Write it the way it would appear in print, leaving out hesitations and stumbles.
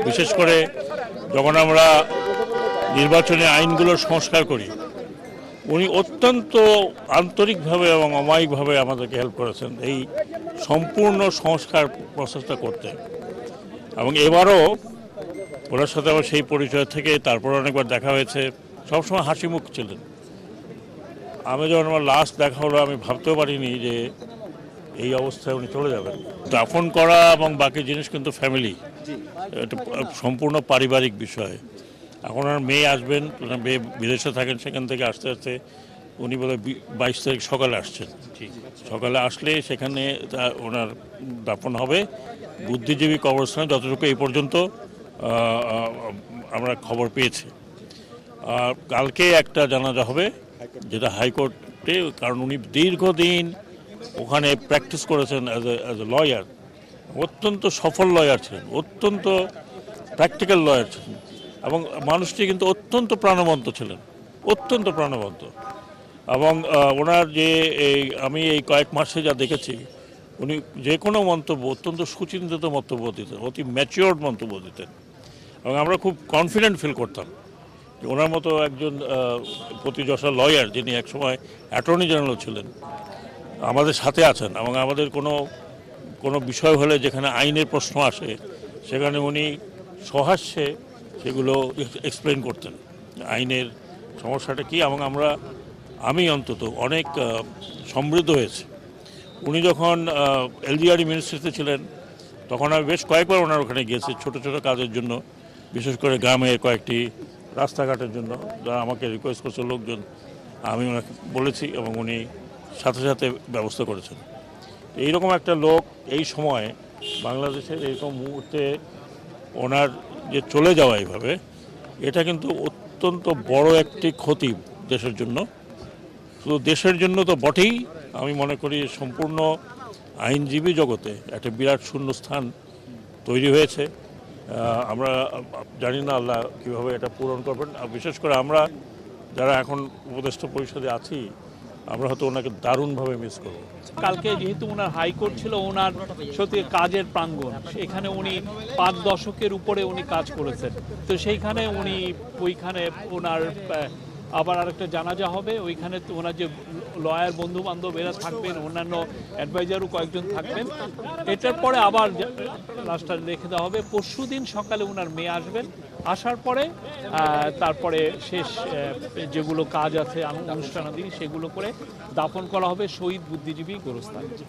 বিশেষ করে যখন আমরা নির্বাচনী আইনগুলোর সংস্কার করি, উনি অত্যন্ত আন্তরিকভাবে এবং অমায়িকভাবে আমাদেরকে হেল্প করেছেন এই সম্পূর্ণ সংস্কার প্রসেসটা করতে। এবং এবারও ওনার সাথে আমার সেই পরিচয় থেকে তারপর অনেকবার দেখা হয়েছে, সবসময় হাসি মুখ ছিলেন। আমি যখন আমার লাস্ট দেখা হলো, আমি ভাবতেও পারিনি যে এই অবস্থায় উনি চলে যাবেন। দাফন করা এবং বাকি জিনিস কিন্তু ফ্যামিলি, এটা সম্পূর্ণ পারিবারিক বিষয়। এখন ওনার মেয়ে আসবেন, ওনার মেয়ে বিদেশে থাকেন, সেখান থেকে আস্তে আস্তে উনি বলে 22 তারিখ সকালে আসছেন। সকালে আসলে সেখানে ওনার দাফন হবে বুদ্ধিজীবী কবরস্থানে, যতটুকু এই পর্যন্ত আমরা খবর পেয়েছি। আর কালকে একটা জানাজা হবে, যেটা হাইকোর্টে, কারণ উনি দীর্ঘদিন ওখানে প্র্যাকটিস করেছেন অ্যাজ এ লয়ার। অত্যন্ত সফল লয়ার ছিলেন, অত্যন্ত প্র্যাকটিক্যাল লয়ার ছিলেন, এবং মানুষটি কিন্তু অত্যন্ত প্রাণবন্ত ছিলেন, অত্যন্ত প্রাণবন্ত। এবং ওনার যে আমি এই কয়েক মাসে যা দেখেছি, উনি যে কোনো মন্তব্য অত্যন্ত সুচিন্তিত মন্তব্য দিতেন, অতি ম্যাচিওর্ড মন্তব্য দিতেন, এবং আমরা খুব কনফিডেন্ট ফিল করতাম যে ওনার মতো একজন প্রতিযশা লয়ার, যিনি একসময় অ্যাটর্নি জেনারেল ছিলেন, আমাদের সাথে আছেন। এবং আমাদের কোনো বিষয় হলে যেখানে আইনের প্রশ্ন আসে, সেখানে উনি সহাস্যে সেগুলো এক্সপ্লেন করতেন, আইনের সমস্যাটা কী। এবং আমি অন্তত অনেক সমৃদ্ধ হয়েছি। উনি যখন এলজিআরডি মিনিস্ট্রিতে ছিলেন, তখন আমি বেশ কয়েকবার ওনার ওখানে গিয়েছি ছোট ছোট কাজের জন্য, বিশেষ করে গ্রামের কয়েকটি রাস্তাঘাটের জন্য, যারা আমাকে রিকোয়েস্ট করছে লোকজন, আমি ওনাকে বলেছি এবং উনি সাথে সাথে ব্যবস্থা করেছেন। এইরকম একটা লোক এই সময় বাংলাদেশের এইরকম মুহূর্তে ওনার যে চলে যাওয়া এইভাবে, এটা কিন্তু অত্যন্ত বড় একটি ক্ষতি দেশের জন্য। শুধু দেশের জন্য তো বটেই, আমি মনে করি সম্পূর্ণ আইনজীবী জগতে একটা বিরাট শূন্যস্থান তৈরি হয়েছে। আমরা জানি না আল্লাহ কীভাবে এটা পূরণ করবেন। বিশেষ করে আমরা যারা এখন উপদেষ্টা পরিষদে আছি, আমরা হয়তো ওনাকে দারুণভাবে মিস করব। কালকে যেহেতু ওনার হাইকোর্ট ছিল, ওনার সত্যি কাজের প্রাঙ্গণ, এখানে উনি 5 দশকের উপরে উনি কাজ করেছেন। তো সেইখানে ওইখানে ওনার আবার আরেকটা জানাজা হবে, ওইখানে ওনার যে লয়ার বন্ধু বান্ধব এরা থাকবেন, অন্যান্য অ্যাডভাইজারও কয়েকজন থাকবেন। এটার পরে আবার লাস্টটা রেখে দেওয়া হবে। পরশুদিন সকালে ওনার মেয়ে আসবেন, আসার পরে তারপরে শেষ যেগুলো কাজ আছে অনুষ্ঠানাদি, সেগুলো করে দাফন করা হবে শহীদ বুদ্ধিজীবী গোরস্থানে।